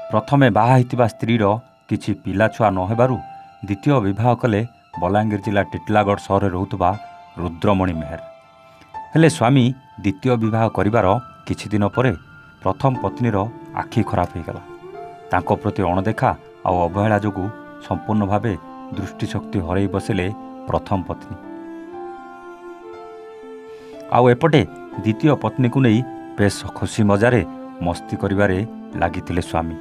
प्रथमे बाहा होइतिबा स्त्रीर किछि पिला छुआ न हेबारु द्वितीय विवाह कले बलांगीर जिला टिटलागढ़ सहर रोहुतबा रुद्रमणि मेहर। हेले स्वामी द्वितीय विवाह करिबार किछि दिन परे प्रथम पत्नीर आखि खराब हो गला। तांको प्रति अणदेखा आ अवहेला जोगु संपूर्ण भावे दृष्टिशक्ति हरई बसिले प्रथम पत्नी। आउ एपटे द्वितीय पत्नी को नहीं बेस खुशी मजारे मस्ती करिबारे लागितिले स्वामी।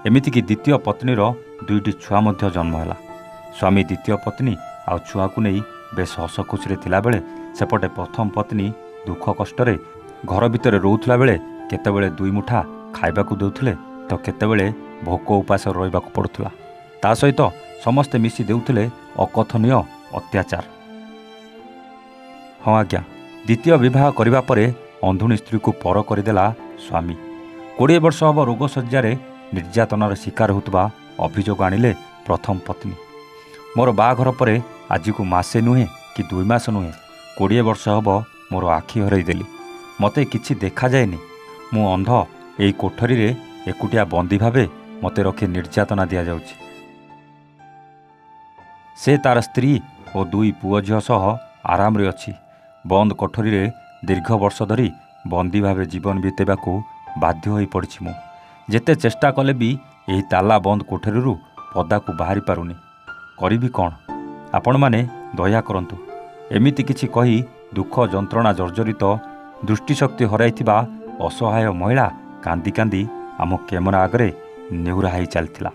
एमितिकी द्वितीय पत्नीर दुईटी छुआ मध्य जन्म है। स्वामी द्वितीय पत्नी आ छुआ को नहीं बेस हस खुशी थिला बेले सेपटे प्रथम पत्नी दुख कष्टरे घर भितर रोउथला बेले केतेबेले दुई मुठा खाइबाकू देउथिले तो केतेबेले भोक उपास रहिबाकू पड़ुथला। ता सहित समस्ते मिसी देउथिले अकथनीय अत्याचार। हाँ आज्ञा, द्वितीय विवाह करिबा परे अंधुणी स्त्री को पर करदेला स्वामी। 20 वर्ष हम रोग शज्यारे निर्यातनार शिकार होतबा अभियोग आनिले प्रथम पत्नी। मोर बाघर परे आज को मासे नुहे कि 2 मास नुहे 20 वर्ष हम मोर आखि हरईदेली। मते किछि देखा जाएनी। मु अंध एई कोठरी रे एकुटिया बंदी भावे मते रखी निर्यातना दिया जाउछि। से तार स्त्री और 2 पुओ झियो सह आराम रे अछि। बंद कोठरी रे दीर्घ वर्ष धरी बंदी भावे जीवन बीतेबाकू बाध्य होई पड़छि। मु जेते चेष्टा कले भी एही ताला बंद कोठरीरू पदाकू बाहरी पारुनी। करिबी कौन? आपण माने दया करंतु। एमिति किछि कही दुख जंत्रणा जर्जरित दृष्टिशक्ति हराइथिबा असहाय महिला कांदी कांदी आम कैमरा आगरे नेहुरा होई चलथिला।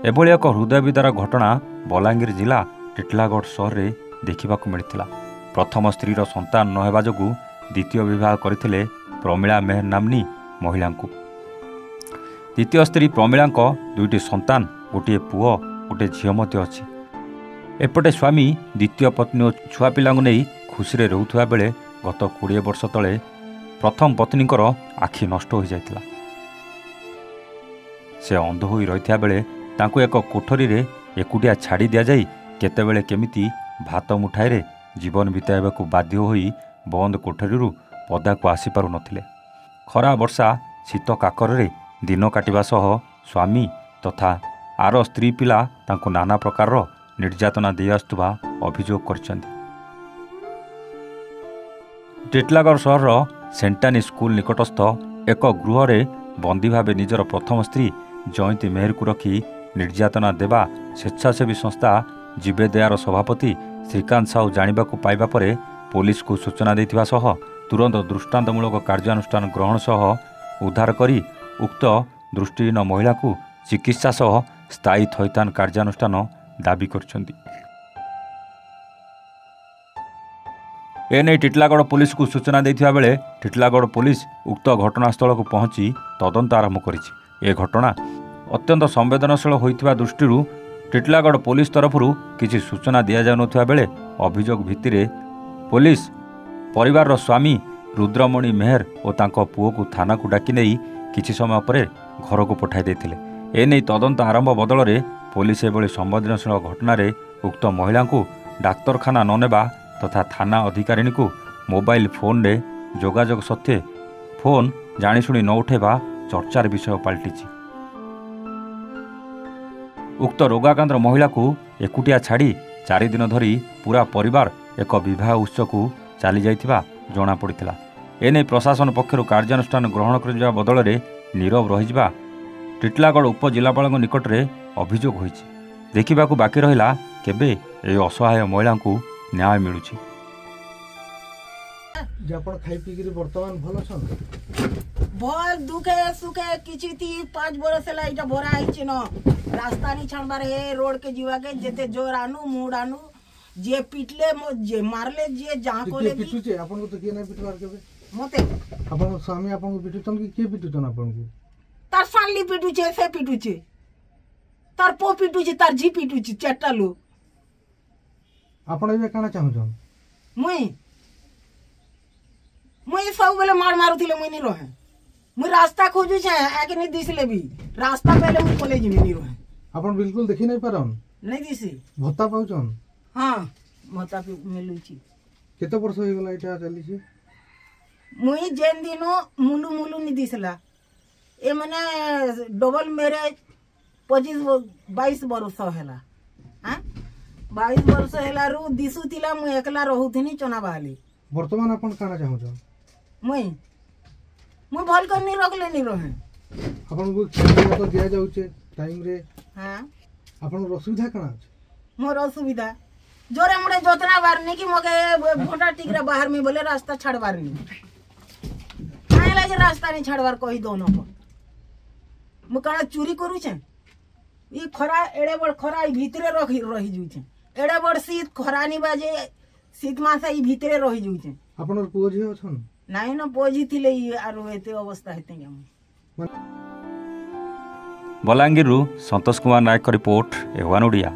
एभली एक हृदय विदार घटना बलांगीर जिला टिटलागढ़ सहर रे देखिबाकू मिलिथिला। प्रथम स्त्रीर संतान न हेबा जोगु द्वितीय विवाह करथिले प्रमिला मेहर नामनी महिला को। द्वितीय स्त्री प्रमिला 2टी संतान, गोटे पुओ गोटे झियो मध्य अछि। एपटे स्वामी द्वितीय पत्नी और छुआ पिला नहीं खुशी रोथुआ बेले गत 20 वर्ष तले प्रथम पत्नीकर आखि नष्ट हो जाइतिला। से अंध होई रहिथिया बेले तांको एक कोठरी रे एकुटिया छाड़ी दिया जाई केतेबेले केमिति भात मुठाई रे जीवन बिताइबाकू बाध्य होई बंद कोठरीरू पदाकू आसी पारु नथिले। खरा वर्षा शीत काकर रे दिन काटिबा सह स्वामी तथा आर स्त्री पिला तांको नाना प्रकार निर्यातना दे आसुवा अभियोग करछन्ति। टिटलागढ़ सहर सेंटानी स्कूल निकटस्थ एक गृह रे बंदी भावे निजर प्रथम स्त्री जयंती मेहर को रखी निर्यातना देवा स्वेच्छासेवी संस्था जीवेदयार सभापति श्रीकांत साहू जानिबाकू पाइबा परे पुलिस को सूचना देथिबा सह तुरंत दृष्टांतमूलक कार्यानुष्ठान ग्रहण सह उद्धार करी उक्त दृष्टिहीन महिला को चिकित्सा सह स्थायी थैतान कार्यानुष्ठान दाबी करछन्ति। एने टिटलागढ़ पुलिस को सूचना देथिबा बेले टिटलागढ़ पुलिस उक्त घटनास्थल को पहुंची तदंत आरंभ करिछि। ए घटना अत्यंत संवेदनशील होइथिबा दृष्टिरू टिटलागढ़ पुलिस तरफरू किछि सूचना दिया जाउनथिबा बेले अभियोग भित्तिरे पुलिस परिवार स्वामी रुद्रमणि मेहर और तांको पुओ को थाना को डाकी नहीं किछि समय परे घर को पठाई देथिले। एने तदंत आरंभ बदल रे पुलिस एभली संवेदनशील घटना रे उक्त महिला को डाक्तरखाना न नेबा तथा थाना अधिकारी को मोबाइल फोन रे जोगाजोग सत्वे फोन जाणीशुणी न उठेबा चर्चार विषय पलटिछि। उक्त रोगाक्रांत महिला को एकुटिया छाड़ी 4 दिन धरी पूरा परिवार एक विवाह उत्सव को चली जाइथिबा जणा पड़िथिला। एने प्रशासन पक्षर कार्यानुष्ठान ग्रहण करिबा बदल रे नीरव रहिबा टिटलागढ़ उपजिलापाल निकट रे अभियोग होइछि। देखिबाकू बाकी रहिला केबे ए असहाय महिला को न्याय मिलुछि। जापन खाई पी के वर्तमान भलो छन भल दुखे सुखे किछि ती 5 बरस ला इटा भरा आइछि न रास्ता नि छानबार हे रोड के जीवा के जेते जोर आनु मूड आनु जे पिटले जे मारले जे जहां कोले पिटु छे आपन को तो के नै पिटवार केबे मते आपन स्वामी आपन को पिटु तन के पिटु तन आपन को तार सानली पिटु छे से पिटु छे तार पो पिटु छे तार जी पिटु छे चारटा लो आपन ए काना चाहू छन मुई सब बेले मार मारुथिले मुई नि रहे मुई रास्ता खोजु छे आके नि दिसले भी रास्ता पहले मुई कॉलेज में नि रहे आपन बिल्कुल देखि नै पारन नै दिसी भत्ता पाउछन हां भत्ता मिलु छी केते वर्ष हो गेला इटा चली छी मुई जेन दिनो मुलु मुलु नि दिसला ए मैंने डबल मैरिज 22 वर्ष है 22 वर्ष है दिशुला मुई एकला रोथनी चना बाली वर्तमान आपण काना चाहूछन मुई भल कर नहीं रखले नहीं रहे आपण को खाଇବା तो दिया जाउचे टाइम रे हाँ आपण असुविधा काना अछि मोर असुविधा जोरे मुड़े जोतना बारनी कि मगे घोटा टिकरा बाहर में बोले रास्ता छाड़बार नहीं काहे लागे रास्ता नहीं छाड़बार कही दो न मु काना चोरी करू छे ई खरा एड़े बड़ खरा ई भीतरे रही जू छे एड़े बड़ शीत खरा नहीं बाजे शीत मासा ई भीतरे रही जू छे आपण पुओ झियो छन नहीं न पोजी थिले ई आरो एते अवस्था हेते हम बलांगीरु संतोष कुमार नायक रिपोर्ट एवान ओडिया।